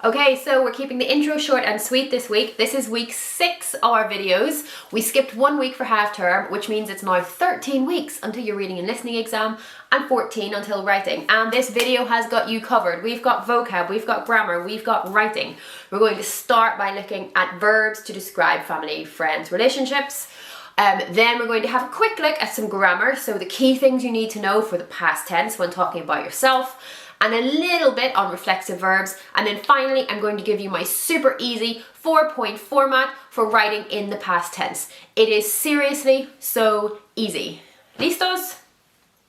Okay, so we're keeping the intro short and sweet this week. This is week 6 of our videos. We skipped 1 week for half term, which means it's now 13 weeks until your reading and listening exam and 14 until writing. And this video has got you covered. We've got vocab, we've got grammar, we've got writing. We're going to start by looking at verbs to describe family, friends, relationships. Then we're going to have a quick look at some grammar, so the key things you need to know for the past tense when talking about yourself, and a little bit on reflexive verbs. And then finally, I'm going to give you my super easy 4-point format for writing in the past tense. It is seriously so easy. ¿Listos?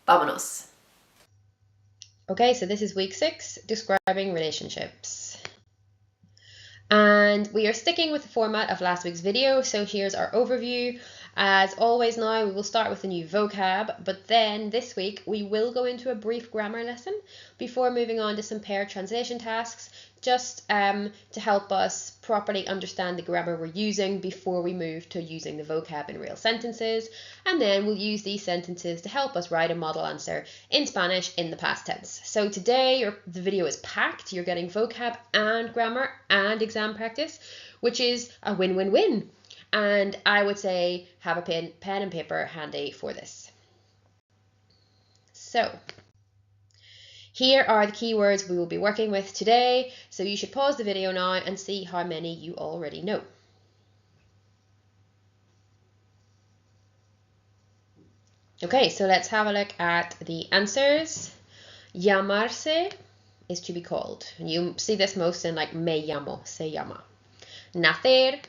Vámonos. Okay, so this is week 6, describing relationships. And we are sticking with the format of last week's video, so here's our overview. As always now, we will start with a new vocab, but then this week we will go into a brief grammar lesson before moving on to some pair translation tasks, just to help us properly understand the grammar we're using before we move to using the vocab in real sentences. And then we'll use these sentences to help us write a model answer in Spanish in the past tense. So today the video is packed. You're getting vocab and grammar and exam practice, which is a win-win-win. And I would say have a pen and paper handy for this. So here are the keywords we will be working with today. So you should pause the video now and see how many you already know. Okay, so let's have a look at the answers. Llamarse is to be called. And you see this most in like me llamo, se llama. Nacer,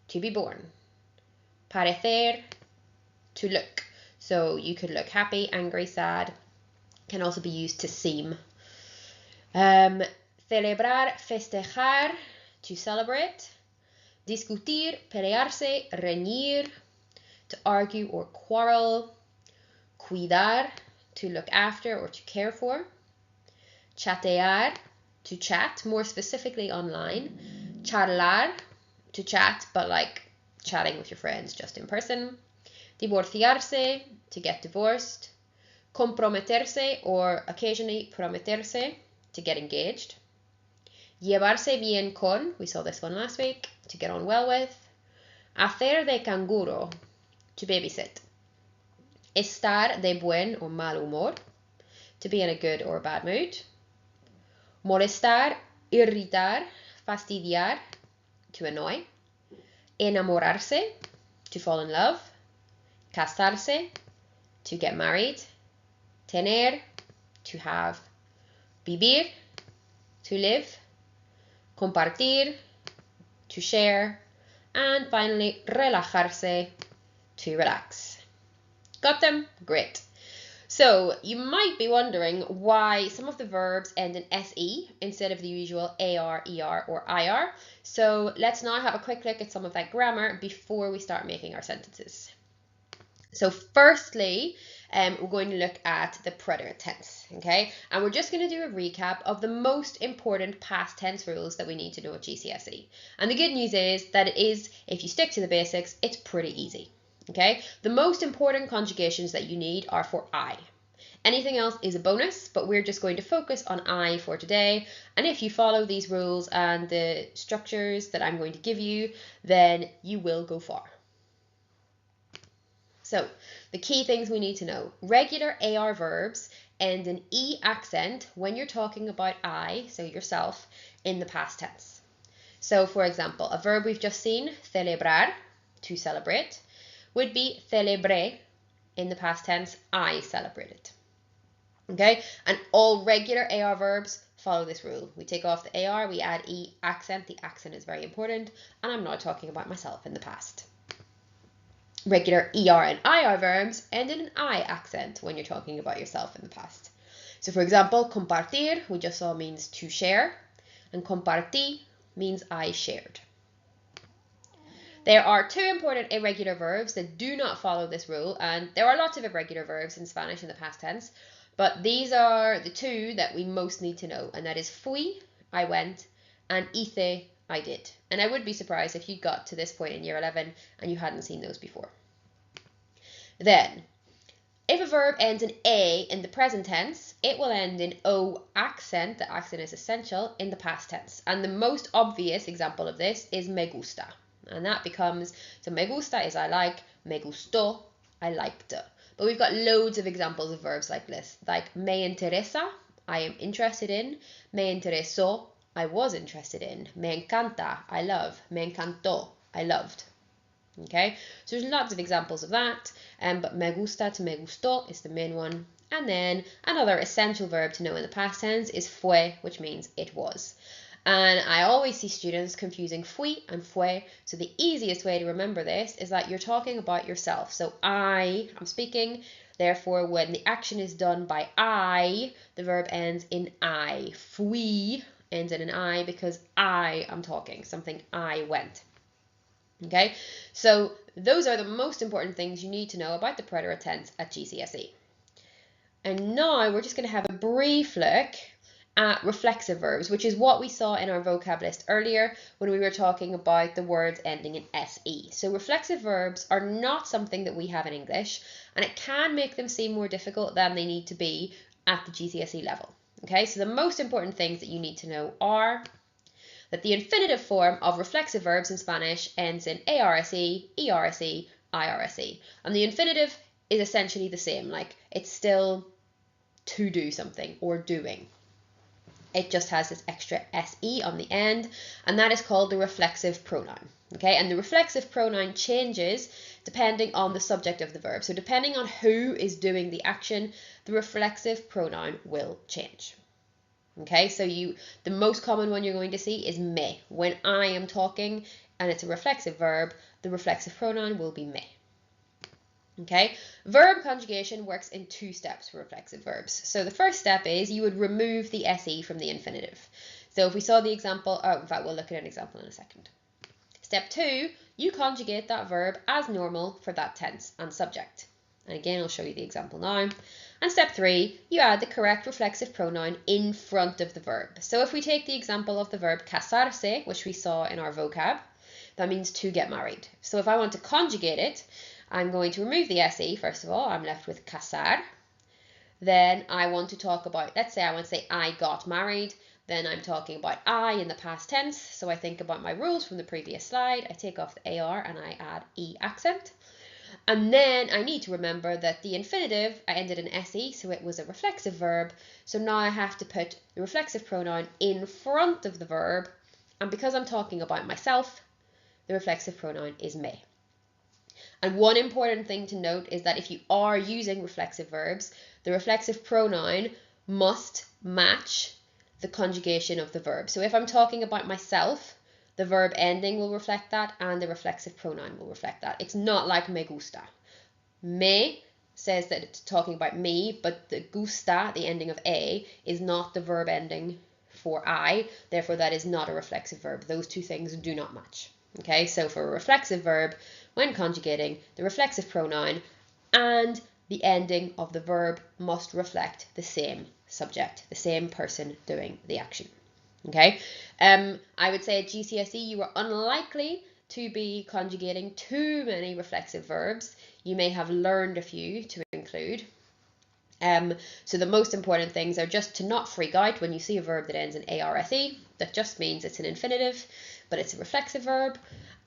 to be born. Parecer, to look. So you could look happy, angry, sad. Can also be used to seem. Celebrar, festejar, to celebrate. Discutir, pelearse, reñir, to argue or quarrel. Cuidar, to look after or to care for. Chatear, to chat, more specifically online. Charlar, to chat, but like chatting with your friends just in person. Divorciarse, to get divorced. Comprometerse, or occasionally prometerse, to get engaged. Llevarse bien con, we saw this one last week, to get on well with. Hacer de canguro, to babysit. Estar de buen o mal humor, to be in a good or bad mood. Molestar, irritar, fastidiar, to annoy. Enamorarse, to fall in love. Casarse, to get married. Tener, to have. Vivir, to live. Compartir, to share. And finally, relajarse, to relax. Got them? Great. So you might be wondering why some of the verbs end in SE instead of the usual AR, ER, or IR. So let's now have a quick look at some of that grammar before we start making our sentences. So firstly, we're going to look at the preterite tense, okay? And we're just going to do a recap of the most important past tense rules that we need to know at GCSE. And the good news is that if you stick to the basics, it's pretty easy. Okay, the most important conjugations that you need are for I. Anything else is a bonus, but we're just going to focus on I for today. And if you follow these rules and the structures that I'm going to give you, then you will go far. So the key things we need to know. Regular AR verbs end in E accent when you're talking about I, so yourself, in the past tense. So for example, a verb we've just seen, celebrar, to celebrate, would be celebré in the past tense, I celebrated. Okay, and all regular AR verbs follow this rule. We take off the AR, we add E accent. The accent is very important, and I'm not talking about myself in the past. Regular ER and IR verbs end in an I accent when you're talking about yourself in the past. So for example, compartir, we just saw means to share, and compartí means I shared. There are 2 important irregular verbs that do not follow this rule, and there are lots of irregular verbs in Spanish in the past tense, but these are the 2 that we most need to know, and that is fui, I went, and hice, I did. And I would be surprised if you got to this point in year 11 and you hadn't seen those before. Then, If a verb ends in A in the present tense, it will end in O accent. The accent is essential in the past tense. And the most obvious example of this is me gusta. And that becomes, so me gusta is I like, me gustó, I liked. But we've got loads of examples of verbs like this, like me interesa, I am interested in, me interesó, I was interested in, me encanta, I love, me encantó, I loved. Okay, so there's lots of examples of that, but me gusta to me gustó is the main one. And then another essential verb to know in the past tense is fue, which means it was. And I always see students confusing fui and fue, so the easiest way to remember this is that you're talking about yourself. So I'm speaking, therefore when the action is done by I, the verb ends in I. Fui ends in an I because I am talking, something I went. Okay, so those are the most important things you need to know about the preterite tense at GCSE. And now we're just going to have a brief look at reflexive verbs, which is what we saw in our vocab list earlier when we were talking about the words ending in SE. So reflexive verbs are not something that we have in English, and it can make them seem more difficult than they need to be at the GCSE level. Okay, so the most important things that you need to know are that the infinitive form of reflexive verbs in Spanish ends in arse, erse, irse. And the infinitive is essentially the same, like it's still to do something or doing. It just has this extra se on the end, and that is called the reflexive pronoun. Okay, and the reflexive pronoun changes depending on the subject of the verb. So depending on who is doing the action, the reflexive pronoun will change. Okay, so the most common one you're going to see is me. When I am talking and it's a reflexive verb, the reflexive pronoun will be me. Okay, verb conjugation works in 2 steps for reflexive verbs. So the first step is you would remove the se from the infinitive. So if we saw the example, in fact we'll look at an example in a second. Step 2, you conjugate that verb as normal for that tense and subject. And again, I'll show you the example now. And step 3, you add the correct reflexive pronoun in front of the verb. So if we take the example of the verb casarse, which we saw in our vocab, that means to get married. So if I want to conjugate it, I'm going to remove the se, first of all, I'm left with casar. Then I want to talk about, let's say I want to say I got married, then I'm talking about I in the past tense. So I think about my rules from the previous slide, I take off the ar and I add e accent. And then I need to remember that the infinitive, I ended in se, so it was a reflexive verb. So now I have to put the reflexive pronoun in front of the verb. And because I'm talking about myself, the reflexive pronoun is me. And one important thing to note is that if you are using reflexive verbs, the reflexive pronoun must match the conjugation of the verb. So if I'm talking about myself, the verb ending will reflect that and the reflexive pronoun will reflect that. It's not like me gusta. Me says that it's talking about me, but the gusta, the ending of a, is not the verb ending for I. Therefore, that is not a reflexive verb. Those two things do not match. Okay, so for a reflexive verb, when conjugating, the reflexive pronoun and the ending of the verb must reflect the same subject, the same person doing the action. Okay, I would say at GCSE you are unlikely to be conjugating too many reflexive verbs. You may have learned a few to include. So the most important things are just to not freak out when you see a verb that ends in arse. That just means it's an infinitive, but it's a reflexive verb,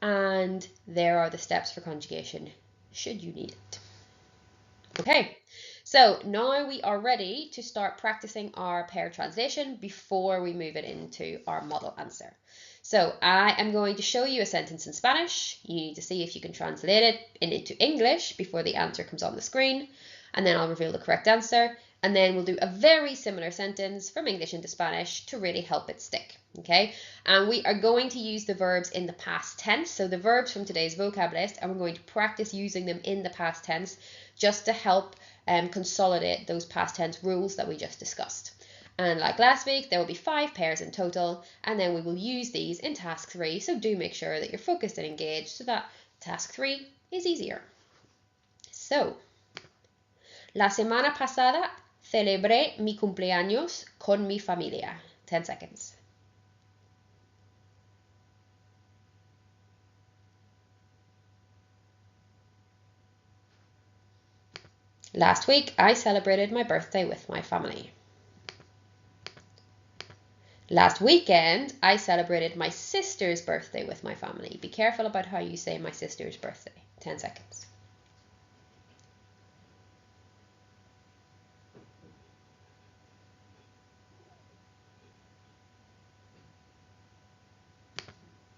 and there are the steps for conjugation should you need it. Okay, so now we are ready to start practicing our pair translation before we move it into our model answer. So I am going to show you a sentence in Spanish. You need to see if you can translate it into English before the answer comes on the screen, and then I'll reveal the correct answer, and then we'll do a very similar sentence from English into Spanish to really help it stick. Okay, and we are going to use the verbs in the past tense, so the verbs from today's vocab list, and we're going to practice using them in the past tense just to help consolidate those past tense rules that we just discussed. And like last week, there will be 5 pairs in total, and then we will use these in task 3, so do make sure that you're focused and engaged so that task 3 is easier. So, la semana pasada celebré mi cumpleaños con mi familia. 10 seconds. Last week, I celebrated my birthday with my family. Last weekend, I celebrated my sister's birthday with my family. Be careful about how you say my sister's birthday. 10 seconds.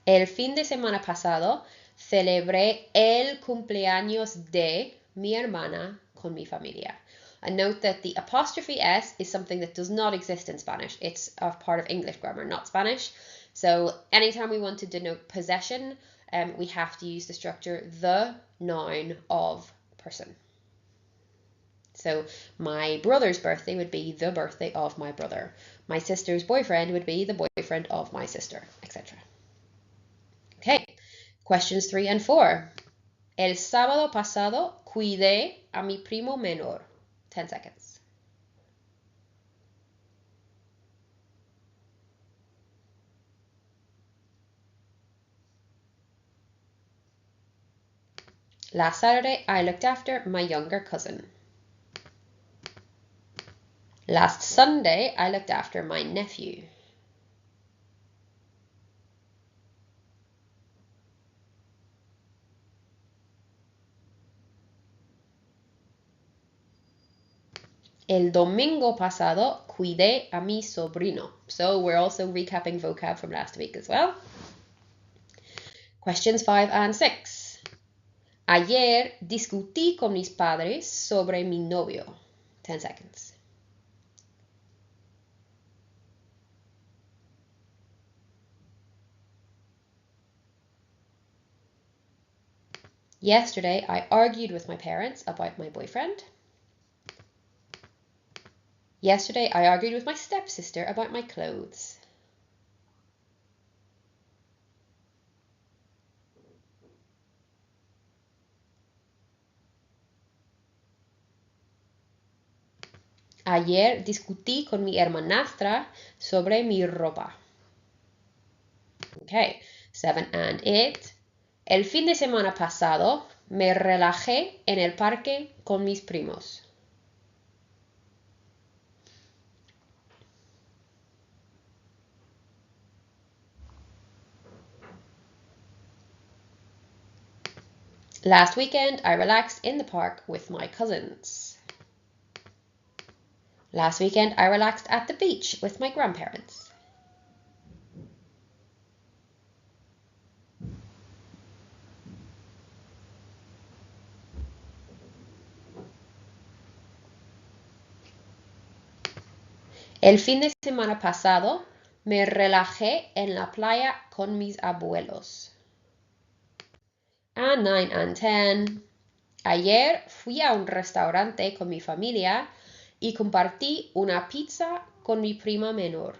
El fin de semana pasado celebré el cumpleaños de mi hermana con mi familia. And note that the apostrophe S is something that does not exist in Spanish. It's a part of English grammar, not Spanish. So anytime we want to denote possession, we have to use the structure the noun of person. So my brother's birthday would be the birthday of my brother. My sister's boyfriend would be the boyfriend of my sister, etc. Okay, questions 3 and 4. El sábado pasado cuidé a mi primo menor. 10 seconds. Last Saturday, I looked after my younger cousin. Last Sunday, I looked after my nephew. El domingo pasado cuidé a mi sobrino. So we're also recapping vocab from last week as well. Questions 5 and 6. Ayer discutí con mis padres sobre mi novio. 10 seconds. Yesterday, I argued with my parents about my boyfriend. Yesterday, I argued with my stepsister about my clothes. Ayer discutí con mi hermanastra sobre mi ropa. Okay, 7 and 8. El fin de semana pasado me relajé en el parque con mis primos. Last weekend, I relaxed in the park with my cousins. Last weekend, I relaxed at the beach with my grandparents. El fin de semana pasado, me relajé en la playa con mis abuelos. And 9 and 10. Ayer fui a un restaurante con mi familia y compartí una pizza con mi prima menor.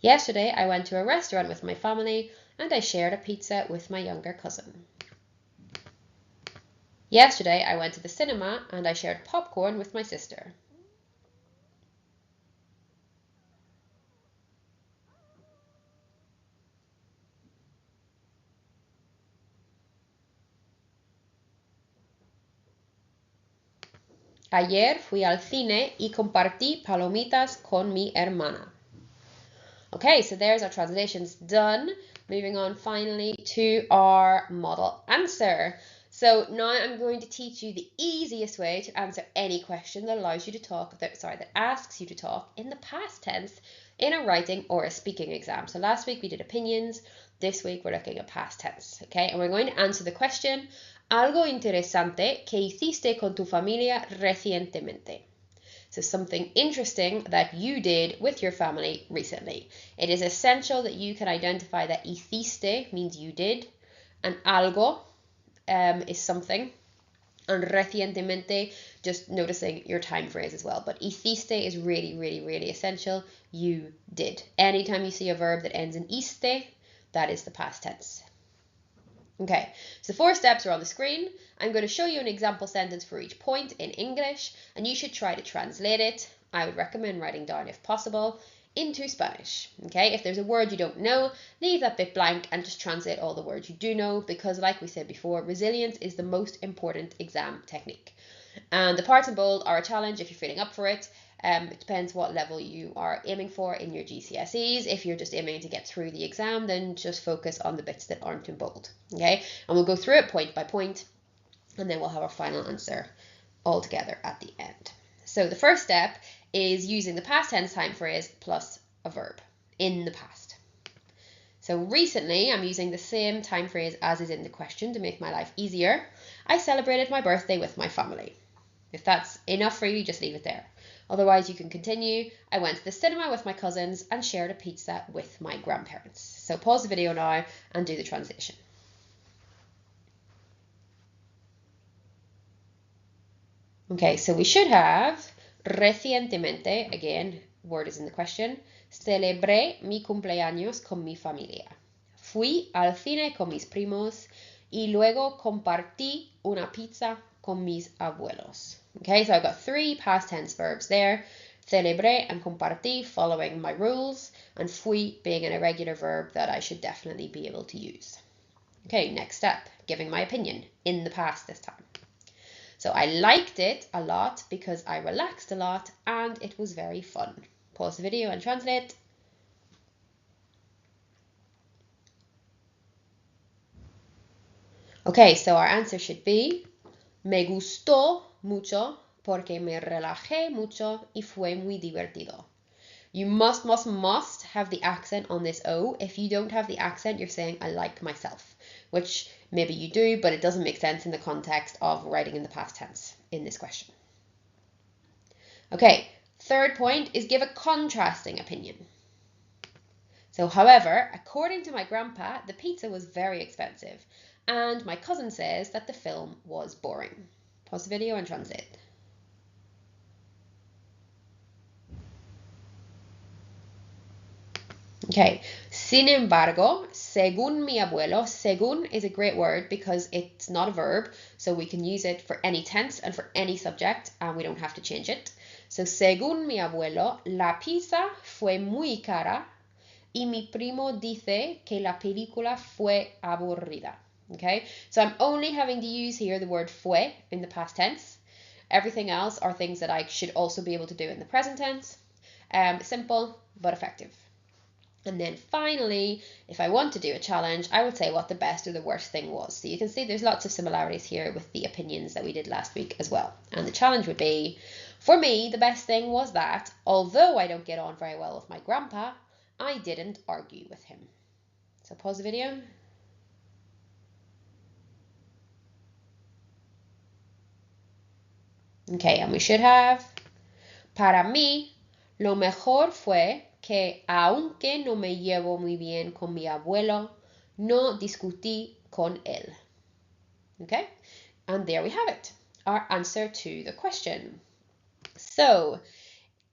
Yesterday, I went to a restaurant with my family and I shared a pizza with my younger cousin. Yesterday, I went to the cinema and I shared popcorn with my sister. Ayer fui al cine y compartí palomitas con mi hermana. Okay, so there's our translations done. Moving on finally to our model answer. So now I'm going to teach you the easiest way to answer any question that allows you to talk, that asks you to talk in the past tense in a writing or a speaking exam. So last week we did opinions. This week we're looking at past tense, okay? And we're going to answer the question, algo interesante que hiciste con tu familia recientemente. So something interesting that you did with your family recently. It is essential that you can identify that hiciste means you did, and algo is something, and recientemente, just noticing your time phrase as well. But hiciste is really, really, really essential. You did. Anytime you see a verb that ends in iste, that is the past tense. Okay, so 4 steps are on the screen. I'm going to show you an example sentence for each point in English, and you should try to translate it I would recommend writing down, if possible, into Spanish. Okay, if there's a word you don't know, leave that bit blank and just translate all the words you do know, because like we said before, resilience is the most important exam technique. And the parts in bold are a challenge if you're feeling up for it. It depends what level you are aiming for in your GCSEs. If you're just aiming to get through the exam, then just focus on the bits that aren't in bold. Okay, and we'll go through it point by point, and then we'll have our final answer all together at the end. So the first step is using the past tense time phrase plus a verb in the past. So recently, I'm using the same time phrase as is in the question to make my life easier. I celebrated my birthday with my family. If that's enough for you, just leave it there. Otherwise, you can continue. I went to the cinema with my cousins and shared a pizza with my grandparents. So pause the video now and do the translation. Okay, so we should have recientemente, again, word is in the question, celebré mi cumpleaños con mi familia. Fui al cine con mis primos y luego compartí una pizza con mis abuelos. Okay, so I've got 3 past tense verbs there. Celebré and compartí following my rules, and fui being an irregular verb that I should definitely be able to use. Okay, next step, giving my opinion in the past this time. So I liked it a lot because I relaxed a lot and it was very fun. Pause the video and translate. Okay, so our answer should be me gustó mucho porque me relajé mucho y fue muy divertido. You must have the accent on this O. If you don't have the accent, you're saying I like myself, which maybe you do, but it doesn't make sense in the context of writing in the past tense in this question. Okay, third point is give a contrasting opinion. So, however, according to my grandpa, the pizza was very expensive, and my cousin says that the film was boring. Pause the video and translate. Okay, sin embargo, según mi abuelo, según is a great word because it's not a verb, so we can use it for any tense and for any subject, and we don't have to change it. So, según mi abuelo, la pizza fue muy cara y mi primo dice que la película fue aburrida. Okay, so I'm only having to use here the word fue in the past tense. Everything else are things that I should also be able to do in the present tense. Simple but effective. And then finally, if I want to do a challenge, I would say what the best or the worst thing was. So you can see there's lots of similarities here with the opinions that we did last week as well. And the challenge would be, for me, the best thing was that, although I don't get on very well with my grandpa, I didn't argue with him. So pause the video. Okay, and we should have, para mí, lo mejor fue que aunque no me llevo muy bien con mi abuelo, no discutí con él. Okay, and there we have it, our answer to the question. So,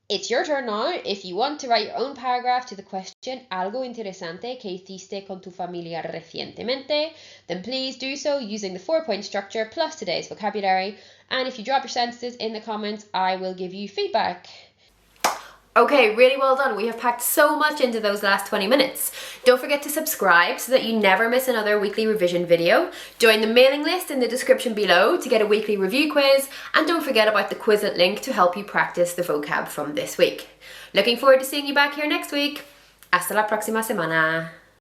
it's your turn now. If you want to write your own paragraph to the question, algo interesante que hiciste con tu familia recientemente, then please do so using the 4-point structure plus today's vocabulary. And if you drop your sentences in the comments, I will give you feedback. Okay, really well done. We have packed so much into those last 20 minutes. Don't forget to subscribe so that you never miss another weekly revision video. Join the mailing list in the description below to get a weekly review quiz. And don't forget about the Quizlet link to help you practice the vocab from this week. Looking forward to seeing you back here next week. Hasta la próxima semana.